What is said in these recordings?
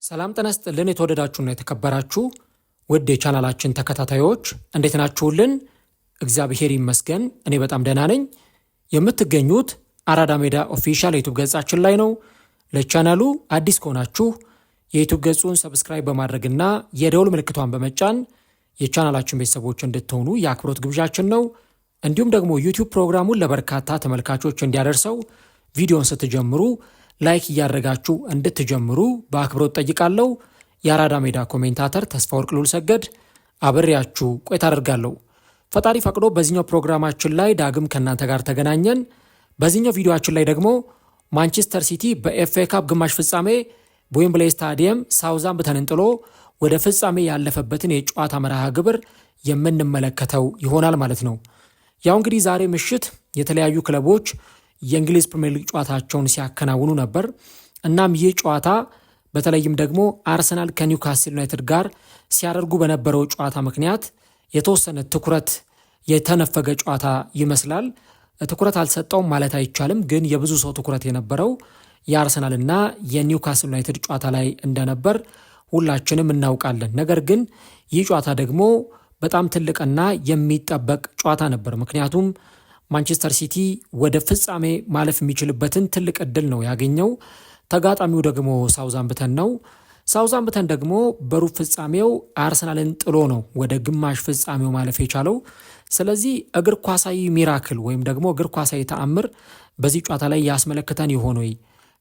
ሰላም ጤና ይስጥልን የተወደዳችሁና የተከበራችሁ ውድ የቻናላችን ተከታታዮች እንዴት ናችሁልን? እግዚአብሔር ይመስገን እኔ በጣም ደህና ነኝ። የምትገኙት አራዳ ሜዳ ኦፊሻል የዩቲዩብ ገጻችን ላይ ነው። ለቻናሉ አዲስ ከሆናችሁ የዩቲዩብ ገጹን ሰብስክራይብ በማድረግና የደወል ምልክቷን በመጫን የቻናላችን ቤተሰቦች እንድትሆኑ የአክብሮት ግብዣችን ነው። እንዲሁም ደግሞ ዩቲዩብ ፕሮግራሙን ለበርካታ ተመልካቾች እንዲያደርሰው ቪዲዮን ስትጀምሩ ላይክ እያደረጋችሁ እንድትጀምሩ በአክብሮት ጠይቃለሁ። የአራዳ ሜዳ ኮሜንታተር ተስፋወርቅ ሉልሰገድ አብሬያችሁ ቆይታ አደርጋለሁ። ፈጣሪ ፈቅዶ በዚህኛው ፕሮግራማችን ላይ ዳግም ከእናንተ ጋር ተገናኘን። በዚህኛው ቪዲዮአችን ላይ ደግሞ ማንቸስተር ሲቲ በኤፍኤ ካፕ ግማሽ ፍጻሜ በዌምብሌይ ስታዲየም ሳውዛምፕተንን ጥሎ ወደ ፍጻሜ ያለፈበትን የጨዋታ መርሃ ግብር የምንመለከተው ይሆናል ማለት ነው። ያው እንግዲህ ዛሬ ምሽት የተለያዩ ክለቦች የእንግሊዝ ፕሪሚየር ሊግ ጨዋታቸውን ሲያከናውኑ ነበር። እናም ይህ ጨዋታ በተለይም ደግሞ አርሰናል ከኒውካስል ዩናይትድ ጋር ሲያደርጉ በነበረው ጨዋታ ምክንያት የተወሰነ ትኩረት የተነፈገ ጨዋታ ይመስላል። ትኩረት አልሰጠውም ማለት አይቻልም፣ ግን የብዙ ሰው ትኩረት የነበረው የአርሰናልና የኒውካስል ዩናይትድ ጨዋታ ላይ እንደነበር ሁላችንም እናውቃለን። ነገር ግን ይህ ጨዋታ ደግሞ በጣም ትልቅና የሚጠበቅ ጨዋታ ነበር። ምክንያቱም ማንቸስተር ሲቲ ወደ ፍጻሜ ማለፍ የሚችልበትን ትልቅ እድል ነው ያገኘው። ተጋጣሚው ደግሞ ሳውዛምፕተን ነው። ሳውዛምፕተን ደግሞ በሩብ ፍጻሜው አርሰናልን ጥሎ ነው ወደ ግማሽ ፍጻሜው ማለፍ የቻለው። ስለዚህ እግር ኳሳዊ ሚራክል ወይም ደግሞ እግር ኳሳዊ ተአምር በዚህ ጨዋታ ላይ ያስመለክተን ይሆን ወይ?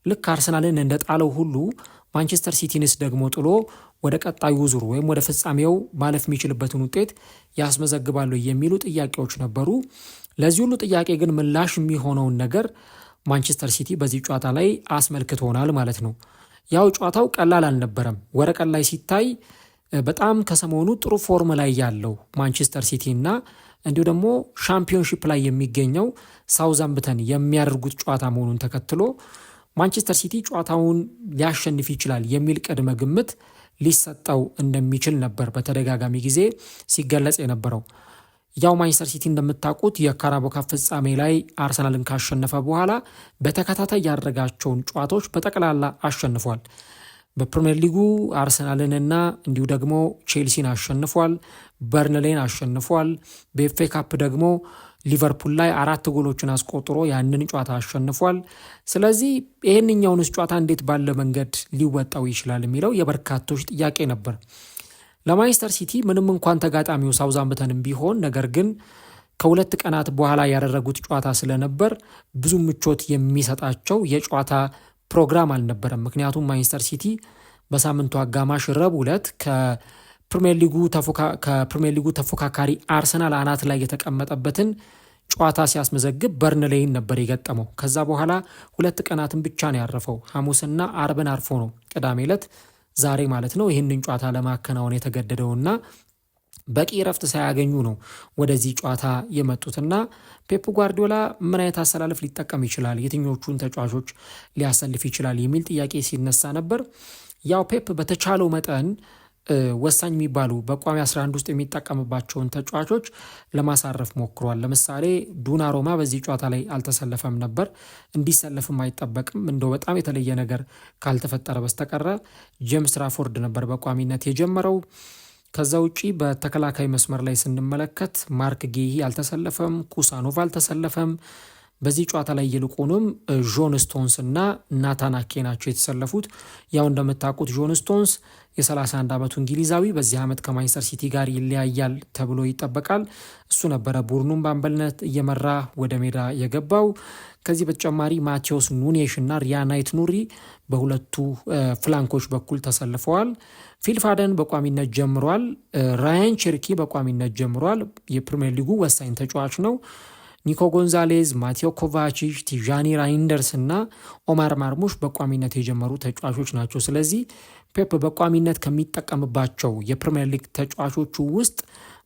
ልክ አርሰናልን እንደጣለው ሁሉ ማንቸስተር ሲቲንስ ደግሞ ጥሎ ወደ ቀጣዩ ዙር ወይም ወደ ፍጻሜው ማለፍ የሚችልበትን ውጤት ያስመዘግባሉ የሚሉ ጥያቄዎች ነበሩ። ለዚህ ሁሉ ጥያቄ ግን ምላሽ የሚሆነውን ነገር ማንቸስተር ሲቲ በዚህ ጨዋታ ላይ አስመልክቶናል ማለት ነው። ያው ጨዋታው ቀላል አልነበረም። ወረቀት ላይ ሲታይ በጣም ከሰሞኑ ጥሩ ፎርም ላይ ያለው ማንቸስተር ሲቲ እና እንዲሁ ደግሞ ሻምፒዮንሺፕ ላይ የሚገኘው ሳውዛምፕተን የሚያደርጉት ጨዋታ መሆኑን ተከትሎ ማንቸስተር ሲቲ ጨዋታውን ሊያሸንፍ ይችላል የሚል ቅድመ ግምት ሊሰጠው እንደሚችል ነበር በተደጋጋሚ ጊዜ ሲገለጽ የነበረው። ያው ማንቸስተር ሲቲ እንደምታውቁት የካራቦ ካፕ ፍጻሜ ላይ አርሰናልን ካሸነፈ በኋላ በተከታታይ ያደረጋቸውን ጨዋታዎች በጠቅላላ አሸንፏል። በፕሪሚየር ሊጉ አርሰናልንና እንዲሁ ደግሞ ቼልሲን አሸንፏል። በርንሌን አሸንፏል። በኤፍኤ ካፕ ደግሞ ሊቨርፑል ላይ 4 ጎሎችን አስቆጥሮ ያንን ጨዋታ አሸንፏል። ስለዚህ ይህንኛውንስ ጨዋታ እንዴት ባለ መንገድ ሊወጣው ይችላል የሚለው የበርካቶች ጥያቄ ነበር። ለማንቸስተር ሲቲ ምንም እንኳን ተጋጣሚው ሳውዛምፕተንም ቢሆን ነገር ግን ከ2 ቀናት በኋላ ያደረጉት ጨዋታ ስለነበር ብዙ ምቾት የሚሰጣቸው የጨዋታ ፕሮግራም አልነበረም። ምክንያቱም ማንቸስተር ሲቲ በሳምንቱ አጋማሽ ረቡዕ ዕለት ከፕሪሚየር ሊጉ ተፎካካሪ አርሰናል አናት ላይ የተቀመጠበትን ጨዋታ ሲያስመዘግብ በርንሌይን ነበር የገጠመው። ከዛ በኋላ 2 ቀናትን ብቻ ነው ያረፈው። ሐሙስና አርብን አርፎ ነው ቅዳሜ ዕለት ዛሬ ማለት ነው ይህንን ጨዋታ ለማከናወን የተገደደውና በቂ ረፍት ሳያገኙ ነው ወደዚህ ጨዋታ የመጡትና ፔፕ ጓርዲዮላ ምን አይነት አሰላለፍ ሊጠቀም ይችላል፣ የትኞቹን ተጫዋቾች ሊያሰልፍ ይችላል የሚል ጥያቄ ሲነሳ ነበር። ያው ፔፕ በተቻለው መጠን ወሳኝ የሚባሉ በቋሚ 11 ውስጥ የሚጠቀምባቸውን ተጫዋቾች ለማሳረፍ ሞክሯል። ለምሳሌ ዱናሩማ በዚህ ጨዋታ ላይ አልተሰለፈም ነበር፣ እንዲሰለፍም አይጠበቅም እንደው በጣም የተለየ ነገር ካልተፈጠረ በስተቀረ። ጄምስ ትራፎርድ ነበር በቋሚነት የጀመረው። ከዛ ውጪ በተከላካይ መስመር ላይ ስንመለከት ማርክ ጌሂ አልተሰለፈም፣ ኩሳኖቭ አልተሰለፈም። በዚህ ጨዋታ ላይ ይልቁንም ጆን ስቶንስ እና ናታን አኬ ናቸው የተሰለፉት። ያው እንደምታውቁት ጆን ስቶንስ የ31 ዓመቱ እንግሊዛዊ በዚህ ዓመት ከማንቸስተር ሲቲ ጋር ይለያያል ተብሎ ይጠበቃል። እሱ ነበረ ቡድኑን በአምበልነት እየመራ ወደ ሜዳ የገባው። ከዚህ በተጨማሪ ማቴዎስ ኑኔሽ እና ሪያናይት ኑሪ በሁለቱ ፍላንኮች በኩል ተሰልፈዋል። ፊልፋደን በቋሚነት ጀምሯል። ራያን ቸርኪ በቋሚነት ጀምሯል። የፕሪሚየር ሊጉ ወሳኝ ተጫዋች ነው። ኒኮ ጎንዛሌዝ፣ ማቴዮ ኮቫቺች፣ ቲዣኒ ራይንደርስ እና ኦማር ማርሙሽ በቋሚነት የጀመሩ ተጫዋቾች ናቸው። ስለዚህ ፔፕ በቋሚነት ከሚጠቀምባቸው የፕሪሚየር ሊግ ተጫዋቾቹ ውስጥ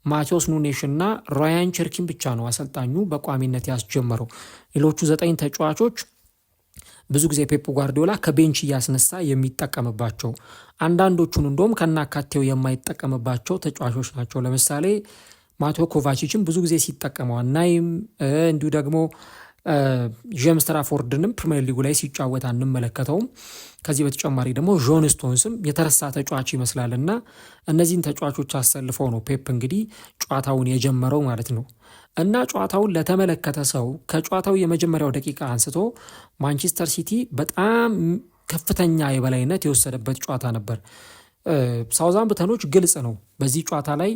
ማቴዎስ ኑኔሽ እና ራያን ቸርኪን ብቻ ነው አሰልጣኙ በቋሚነት ያስጀመረው። ሌሎቹ 9 ተጫዋቾች ብዙ ጊዜ ፔፕ ጓርዲዮላ ከቤንች እያስነሳ የሚጠቀምባቸው፣ አንዳንዶቹን እንደውም ከናካቴው የማይጠቀምባቸው ተጫዋቾች ናቸው። ለምሳሌ ማቴዎ ኮቫቺችን ብዙ ጊዜ ሲጠቀመው አናይም። እንዲሁ ደግሞ ጄምስ ትራፎርድንም ፕሪሚየር ሊጉ ላይ ሲጫወት አንመለከተውም። ከዚህ በተጨማሪ ደግሞ ጆን ስቶንስም የተረሳ ተጫዋች ይመስላልና እነዚህን ተጫዋቾች አሰልፈው ነው ፔፕ እንግዲህ ጨዋታውን የጀመረው ማለት ነው። እና ጨዋታውን ለተመለከተ ሰው ከጨዋታው የመጀመሪያው ደቂቃ አንስቶ ማንቸስተር ሲቲ በጣም ከፍተኛ የበላይነት የወሰደበት ጨዋታ ነበር። ሳውዛምፕተኖች ግልጽ ነው በዚህ ጨዋታ ላይ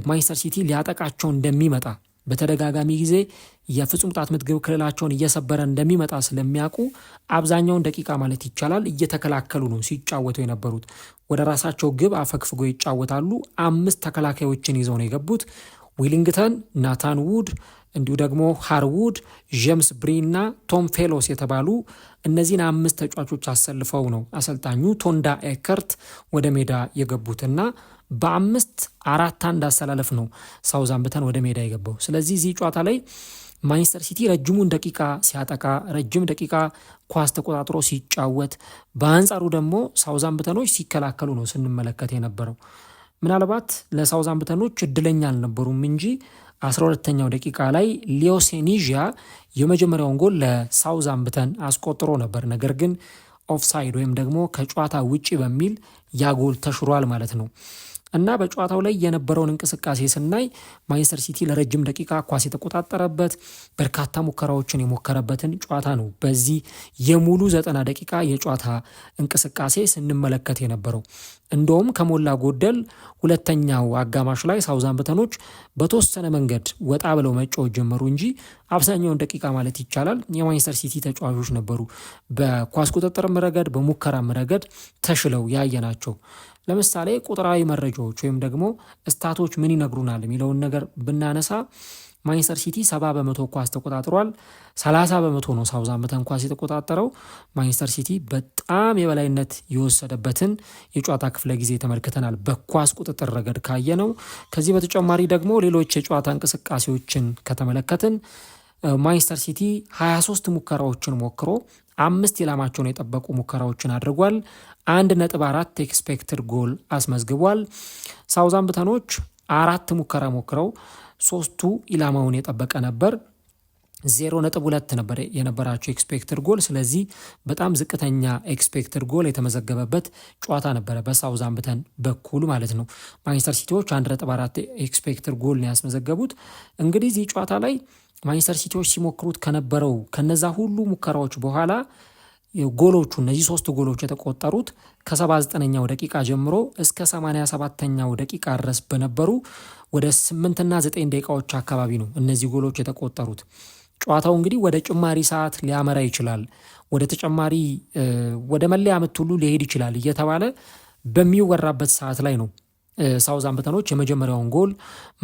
ማንቸስተር ሲቲ ሊያጠቃቸው እንደሚመጣ በተደጋጋሚ ጊዜ የፍጹም ቅጣት ምት ግብ ክልላቸውን እየሰበረ እንደሚመጣ ስለሚያውቁ አብዛኛውን ደቂቃ ማለት ይቻላል እየተከላከሉ ነው ሲጫወቱ የነበሩት። ወደ ራሳቸው ግብ አፈግፍጎ ይጫወታሉ። 5 ተከላካዮችን ይዘው ነው የገቡት። ዊሊንግተን፣ ናታን ውድ፣ እንዲሁ ደግሞ ሃርውድ፣ ጄምስ ብሪ እና ቶም ፌሎስ የተባሉ እነዚህን 5 ተጫዋቾች አሰልፈው ነው አሰልጣኙ ቶንዳ ኤከርት ወደ ሜዳ የገቡትና በ5-4-1 አሰላለፍ ነው ሳውዛምፕተን ወደ ሜዳ የገባው። ስለዚህ እዚህ ጨዋታ ላይ ማንቸስተር ሲቲ ረጅሙን ደቂቃ ሲያጠቃ፣ ረጅም ደቂቃ ኳስ ተቆጣጥሮ ሲጫወት፣ በአንጻሩ ደግሞ ሳውዛምፕተኖች ሲከላከሉ ነው ስንመለከት የነበረው። ምናልባት ለሳውዛምፕተኖች እድለኛ አልነበሩም እንጂ 12ኛው ደቂቃ ላይ ሊዮ ሴኒዥያ የመጀመሪያውን ጎል ለሳውዛምፕተን አስቆጥሮ ነበር። ነገር ግን ኦፍሳይድ ወይም ደግሞ ከጨዋታ ውጪ በሚል ያ ጎል ተሽሯል ማለት ነው። እና በጨዋታው ላይ የነበረውን እንቅስቃሴ ስናይ ማንቸስተር ሲቲ ለረጅም ደቂቃ ኳስ የተቆጣጠረበት በርካታ ሙከራዎችን የሞከረበትን ጨዋታ ነው በዚህ የሙሉ 90 ደቂቃ የጨዋታ እንቅስቃሴ ስንመለከት የነበረው። እንደውም ከሞላ ጎደል ሁለተኛው አጋማሽ ላይ ሳውዛምፕተኖች በተወሰነ መንገድ ወጣ ብለው መጫወት ጀመሩ እንጂ አብዛኛውን ደቂቃ ማለት ይቻላል የማንቸስተር ሲቲ ተጫዋቾች ነበሩ በኳስ ቁጥጥርም ረገድ በሙከራም ረገድ ተሽለው ያየናቸው። ለምሳሌ ቁጥራዊ መረጃዎች ወይም ደግሞ ስታቶች ምን ይነግሩናል የሚለውን ነገር ብናነሳ ማንቸስተር ሲቲ 70% ኳስ ተቆጣጥሯል። 30% ነው ሳውዛምፕተን ኳስ የተቆጣጠረው። ማንቸስተር ሲቲ በጣም የበላይነት የወሰደበትን የጨዋታ ክፍለ ጊዜ ተመልክተናል በኳስ ቁጥጥር ረገድ ካየ ነው። ከዚህ በተጨማሪ ደግሞ ሌሎች የጨዋታ እንቅስቃሴዎችን ከተመለከትን ማንቸስተር ሲቲ 23 ሙከራዎችን ሞክሮ 5 ኢላማቸውን የጠበቁ ሙከራዎችን አድርጓል። 1.4 ኤክስፔክትድ ጎል አስመዝግቧል። ሳውዛምፕተኖች 4 ሙከራ ሞክረው 3ቱ ኢላማውን የጠበቀ ነበር። 0.2 ነበር የነበራቸው ኤክስፔክትድ ጎል። ስለዚህ በጣም ዝቅተኛ ኤክስፔክትድ ጎል የተመዘገበበት ጨዋታ ነበረ በሳውዛምፕተን በኩል ማለት ነው። ማንቸስተር ሲቲዎች 1.4 ኤክስፔክትድ ጎል ነው ያስመዘገቡት። እንግዲህ እዚህ ጨዋታ ላይ ማንቸስተር ሲቲዎች ሲሞክሩት ከነበረው ከነዛ ሁሉ ሙከራዎች በኋላ ጎሎቹ እነዚህ 3 ጎሎች የተቆጠሩት ከ79ኛው ደቂቃ ጀምሮ እስከ 87ኛው ደቂቃ ድረስ በነበሩ ወደ 8 እና 9 ደቂቃዎች አካባቢ ነው እነዚህ ጎሎች የተቆጠሩት። ጨዋታው እንግዲህ ወደ ጭማሪ ሰዓት ሊያመራ ይችላል፣ ወደ ተጨማሪ ወደ መለያ ምት ሁሉ ሊሄድ ይችላል እየተባለ በሚወራበት ሰዓት ላይ ነው ሳውዛምፕተኖች የመጀመሪያውን ጎል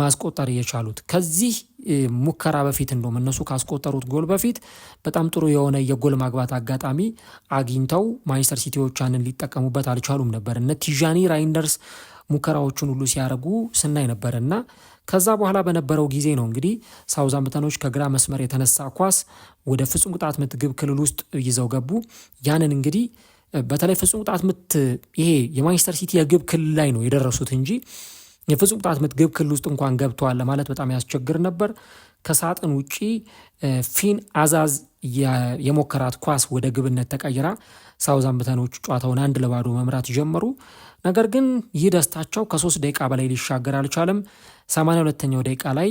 ማስቆጠር የቻሉት። ከዚህ ሙከራ በፊት እንደውም እነሱ ካስቆጠሩት ጎል በፊት በጣም ጥሩ የሆነ የጎል ማግባት አጋጣሚ አግኝተው ማንቸስተር ሲቲዎች ያንን ሊጠቀሙበት አልቻሉም ነበር። እነ ቲዣኒ ራይንደርስ ሙከራዎቹን ሁሉ ሲያደርጉ ስናይ ነበር እና ከዛ በኋላ በነበረው ጊዜ ነው እንግዲህ ሳውዛምፕተኖች ከግራ መስመር የተነሳ ኳስ ወደ ፍጹም ቅጣት ምት ግብ ክልል ውስጥ ይዘው ገቡ። ያንን እንግዲህ በተለይ ፍጹም ቅጣት ምት ይሄ የማንቸስተር ሲቲ የግብ ክልል ላይ ነው የደረሱት እንጂ የፍጹም ቅጣት ምት ግብ ክልል ውስጥ እንኳን ገብተዋል ለማለት በጣም ያስቸግር ነበር። ከሳጥን ውጪ ፊን አዛዝ የሞከራት ኳስ ወደ ግብነት ተቀይራ ሳውዛምፕተኖች ጨዋታውን 1-0 መምራት ጀመሩ። ነገር ግን ይህ ደስታቸው ከ3 ደቂቃ በላይ ሊሻገር አልቻለም። 82ኛው ደቂቃ ላይ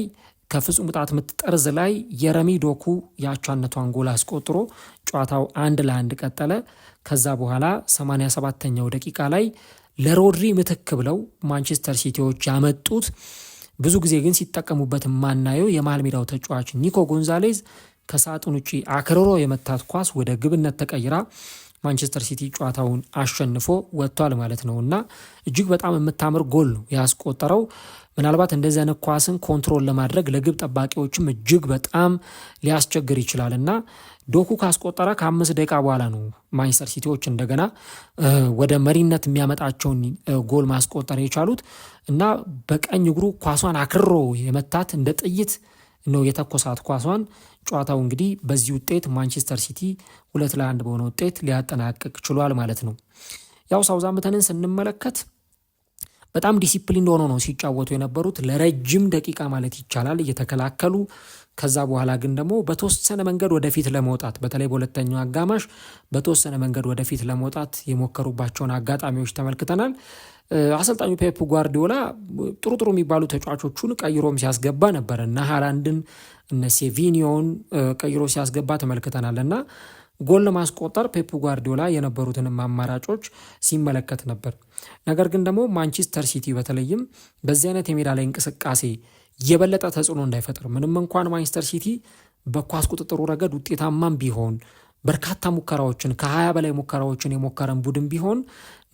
ከፍጹም ቅጣት ምት ጠርዝ ላይ የረሚ ዶኩ የአቻነቷን ጎል አስቆጥሮ ጨዋታው 1-1 ቀጠለ። ከዛ በኋላ 87ኛው ደቂቃ ላይ ለሮድሪ ምትክ ብለው ማንቸስተር ሲቲዎች ያመጡት ብዙ ጊዜ ግን ሲጠቀሙበት የማናየው የመሃል ሜዳው ተጫዋች ኒኮ ጎንዛሌዝ ከሳጥን ውጪ አክርሮ የመታት ኳስ ወደ ግብነት ተቀይራ ማንቸስተር ሲቲ ጨዋታውን አሸንፎ ወጥቷል ማለት ነው እና እጅግ በጣም የምታምር ጎል ነው ያስቆጠረው። ምናልባት እንደዚህ አይነት ኳስን ኮንትሮል ለማድረግ ለግብ ጠባቂዎችም እጅግ በጣም ሊያስቸግር ይችላል እና ዶኩ ካስቆጠረ ከ5 ደቂቃ በኋላ ነው ማንቸስተር ሲቲዎች እንደገና ወደ መሪነት የሚያመጣቸውን ጎል ማስቆጠር የቻሉት እና በቀኝ እግሩ ኳሷን አክርሮ የመታት እንደ ጥይት ነው የተኮሳት ኳሷን። ጨዋታው እንግዲህ በዚህ ውጤት ማንቸስተር ሲቲ 2-1 በሆነ ውጤት ሊያጠናቅቅ ችሏል ማለት ነው። ያው ሳውዛምፕተንን ስንመለከት በጣም ዲሲፕሊን ሆኖ ነው ሲጫወቱ የነበሩት ለረጅም ደቂቃ ማለት ይቻላል እየተከላከሉ። ከዛ በኋላ ግን ደግሞ በተወሰነ መንገድ ወደፊት ለመውጣት በተለይ በሁለተኛው አጋማሽ በተወሰነ መንገድ ወደፊት ለመውጣት የሞከሩባቸውን አጋጣሚዎች ተመልክተናል። አሰልጣኙ ፔፕ ጓርዲዮላ ጥሩ የሚባሉ ተጫዋቾቹን ቀይሮም ሲያስገባ ነበር እና ሃላንድን እነ ሴቪኒዮን ቀይሮ ሲያስገባ ተመልክተናል እና ጎል ለማስቆጠር ፔፕ ጓርዲዮላ የነበሩትንም አማራጮች ሲመለከት ነበር። ነገር ግን ደግሞ ማንቸስተር ሲቲ በተለይም በዚህ አይነት የሜዳ ላይ እንቅስቃሴ የበለጠ ተጽዕኖ እንዳይፈጥር ምንም እንኳን ማንቸስተር ሲቲ በኳስ ቁጥጥሩ ረገድ ውጤታማም ቢሆን በርካታ ሙከራዎችን ከ20 በላይ ሙከራዎችን የሞከረን ቡድን ቢሆን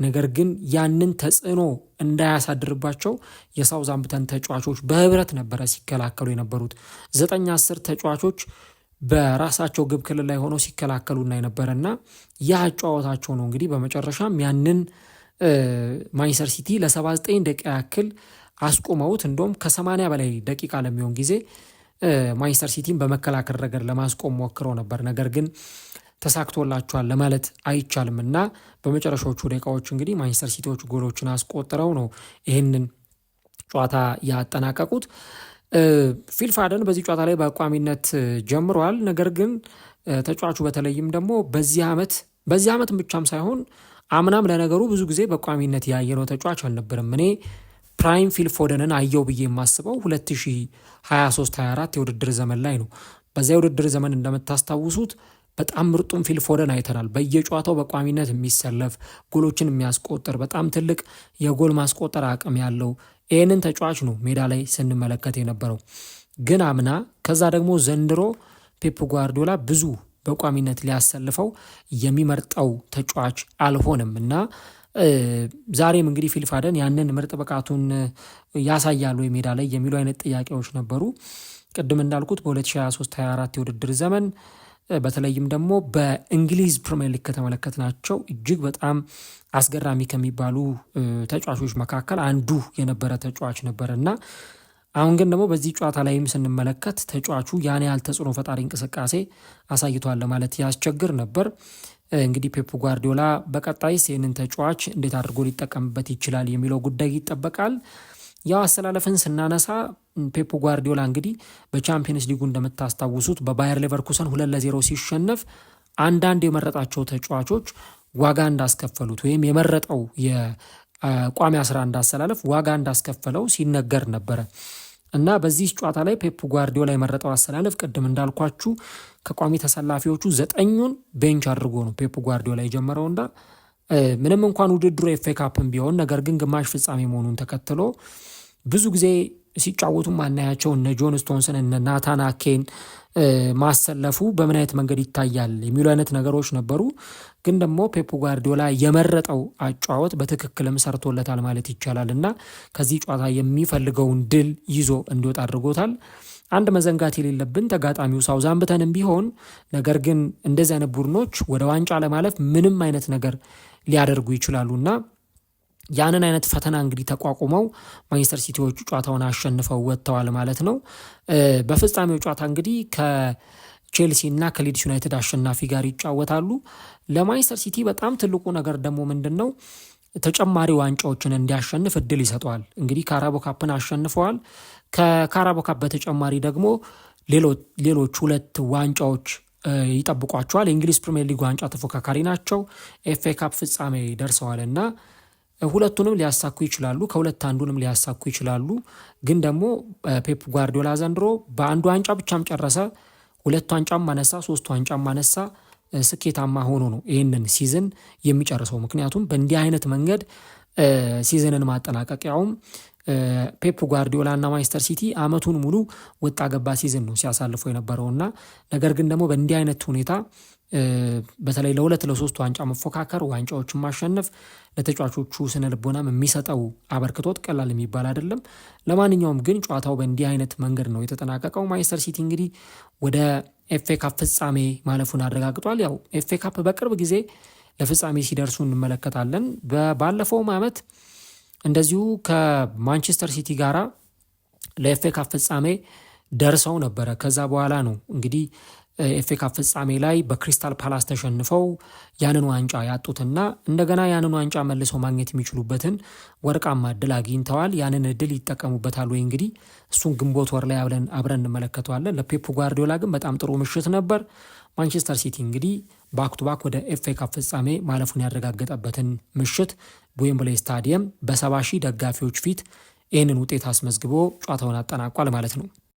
ነገር ግን ያንን ተጽዕኖ እንዳያሳድርባቸው የሳውዛምፕተን ተጫዋቾች በህብረት ነበረ ሲከላከሉ የነበሩት 9-10 ተጫዋቾች በራሳቸው ግብ ክልል ላይ ሆነው ሲከላከሉና የነበረና ያ ጨዋታቸው ነው እንግዲህ በመጨረሻም ያንን ማንቸስተር ሲቲ ለ79 ደቂቃ ያክል አስቆመውት እንደውም ከ80 በላይ ደቂቃ ለሚሆን ጊዜ ማንቸስተር ሲቲን በመከላከል ረገድ ለማስቆም ሞክረው ነበር። ነገር ግን ተሳክቶላቸዋል ለማለት አይቻልም እና በመጨረሻዎቹ ደቂቃዎች እንግዲህ ማንቸስተር ሲቲዎች ጎሎችን አስቆጥረው ነው ይህንን ጨዋታ ያጠናቀቁት። ፊል ፎደን በዚህ ጨዋታ ላይ በቋሚነት ጀምሯል። ነገር ግን ተጫዋቹ በተለይም ደግሞ በዚህ ዓመት ብቻም ሳይሆን አምናም ለነገሩ ብዙ ጊዜ በቋሚነት ያየነው ተጫዋች አልነበረም። እኔ ፕራይም ፊል ፎደንን አየው ብዬ የማስበው 2023-24 የውድድር ዘመን ላይ ነው። በዚያ የውድድር ዘመን እንደምታስታውሱት በጣም ምርጡን ፊል ፎደን አይተናል። በየጨዋታው በቋሚነት የሚሰለፍ ጎሎችን የሚያስቆጥር በጣም ትልቅ የጎል ማስቆጠር አቅም ያለው ይህንን ተጫዋች ነው ሜዳ ላይ ስንመለከት የነበረው። ግን አምና ከዛ ደግሞ ዘንድሮ ፔፕ ጓርዲዮላ ብዙ በቋሚነት ሊያሰልፈው የሚመርጠው ተጫዋች አልሆነም እና ዛሬም እንግዲህ ፊል ፎደን ያንን ምርጥ ብቃቱን ያሳያሉ ሜዳ ላይ የሚሉ አይነት ጥያቄዎች ነበሩ። ቅድም እንዳልኩት በ2023-24 የውድድር ዘመን በተለይም ደግሞ በእንግሊዝ ፕሪሚየር ሊግ ከተመለከትናቸው እጅግ በጣም አስገራሚ ከሚባሉ ተጫዋቾች መካከል አንዱ የነበረ ተጫዋች ነበር እና አሁን ግን ደግሞ በዚህ ጨዋታ ላይም ስንመለከት ተጫዋቹ ያን ያህል ተጽዕኖ ፈጣሪ እንቅስቃሴ አሳይቷል ለማለት ያስቸግር ነበር። እንግዲህ ፔፕ ጓርዲዮላ በቀጣይስ ይህንን ተጫዋች እንዴት አድርጎ ሊጠቀምበት ይችላል የሚለው ጉዳይ ይጠበቃል። ያው አሰላለፍን ስናነሳ ፔፕ ጓርዲዮላ እንግዲህ በቻምፒየንስ ሊጉ እንደምታስታውሱት በባየር ሌቨርኩሰን 2-0 ሲሸነፍ አንዳንድ የመረጣቸው ተጫዋቾች ዋጋ እንዳስከፈሉት ወይም የመረጠው የቋሚ 11 አሰላለፍ ዋጋ እንዳስከፈለው ሲነገር ነበረ እና በዚህ ጨዋታ ላይ ፔፕ ጓርዲዮላ የመረጠው አሰላለፍ ቅድም እንዳልኳችሁ ከቋሚ ተሰላፊዎቹ 9ኙን ቤንች አድርጎ ነው ፔፕ ጓርዲዮላ የጀመረውና ምንም እንኳን ውድድሩ ኤፍኤ ካፕም ቢሆን ነገር ግን ግማሽ ፍጻሜ መሆኑን ተከትሎ ብዙ ጊዜ ሲጫወቱ ማናያቸው እነ ጆን ስቶንስን እነ ናታን አኬን ማሰለፉ በምን አይነት መንገድ ይታያል የሚሉ አይነት ነገሮች ነበሩ። ግን ደግሞ ፔፕ ጓርዲዮላ የመረጠው አጫወት በትክክልም ሰርቶለታል ማለት ይቻላል እና ከዚህ ጨዋታ የሚፈልገውን ድል ይዞ እንዲወጣ አድርጎታል። አንድ መዘንጋት የሌለብን ተጋጣሚው ሳውዛምፕተንም ቢሆን ነገር ግን እንደዚህ አይነት ቡድኖች ወደ ዋንጫ ለማለፍ ምንም አይነት ነገር ሊያደርጉ ይችላሉና ያንን አይነት ፈተና እንግዲህ ተቋቁመው ማንቸስተር ሲቲዎቹ ጨዋታውን አሸንፈው ወጥተዋል ማለት ነው። በፍጻሜው ጨዋታ እንግዲህ ከቼልሲ እና ከሊድስ ዩናይትድ አሸናፊ ጋር ይጫወታሉ። ለማንቸስተር ሲቲ በጣም ትልቁ ነገር ደግሞ ምንድነው ተጨማሪ ዋንጫዎችን እንዲያሸንፍ እድል ይሰጠዋል። እንግዲህ ካራቦ ካፕን አሸንፈዋል። ከካራቦ ካፕ በተጨማሪ ደግሞ ሌሎች 2 ዋንጫዎች ይጠብቋቸዋል። የእንግሊዝ ፕሪሚየር ሊግ ዋንጫ ተፎካካሪ ናቸው። ኤፍኤ ካፕ ፍጻሜ ደርሰዋል እና ሁለቱንም ሊያሳኩ ይችላሉ፣ ከሁለት አንዱንም ሊያሳኩ ይችላሉ። ግን ደግሞ ፔፕ ጓርዲዮላ ዘንድሮ በአንዱ ዋንጫ ብቻም ጨረሰ፣ 2 ዋንጫም ማነሳ፣ 3 ዋንጫም ማነሳ፣ ስኬታማ ሆኖ ነው ይህንን ሲዝን የሚጨርሰው። ምክንያቱም በእንዲህ አይነት መንገድ ሲዝንን ማጠናቀቂያውም ፔፕ ጓርዲዮላ እና ማንቸስተር ሲቲ አመቱን ሙሉ ወጣ ገባ ሲዝን ነው ሲያሳልፉ የነበረውና ነገር ግን ደግሞ በእንዲህ አይነት ሁኔታ በተለይ ለ2-3 ዋንጫ መፎካከር ዋንጫዎችን ማሸነፍ ለተጫዋቾቹ ስነ ልቦናም የሚሰጠው አበርክቶት ቀላል የሚባል አይደለም። ለማንኛውም ግን ጨዋታው በእንዲህ አይነት መንገድ ነው የተጠናቀቀው። ማንቸስተር ሲቲ እንግዲህ ወደ ኤፍኤ ካፕ ፍጻሜ ማለፉን አረጋግጧል። ያው ኤፍኤ ካፕ በቅርብ ጊዜ ለፍጻሜ ሲደርሱ እንመለከታለን። ባለፈውም አመት እንደዚሁ ከማንቸስተር ሲቲ ጋራ ለኤፍኤ ካፕ ፍጻሜ ደርሰው ነበረ። ከዛ በኋላ ነው እንግዲህ ኤፍ ኤ ካፕ ፍጻሜ ላይ በክሪስታል ፓላስ ተሸንፈው ያንን ዋንጫ ያጡትና እንደገና ያንን ዋንጫ መልሰው ማግኘት የሚችሉበትን ወርቃማ እድል አግኝተዋል። ያንን እድል ይጠቀሙበታል ወይ? እንግዲህ እሱን ግንቦት ወር ላይ አብረን እንመለከተዋለን። ለፔፕ ጓርዲዮላ ግን በጣም ጥሩ ምሽት ነበር። ማንቸስተር ሲቲ እንግዲህ ባክ ቱ ባክ ወደ ኤፍ ኤ ካፕ ፍጻሜ ማለፉን ያረጋገጠበትን ምሽት በዌምብሌይ ስታዲየም በ70,000 ደጋፊዎች ፊት ይህንን ውጤት አስመዝግቦ ጨዋታውን አጠናቋል ማለት ነው።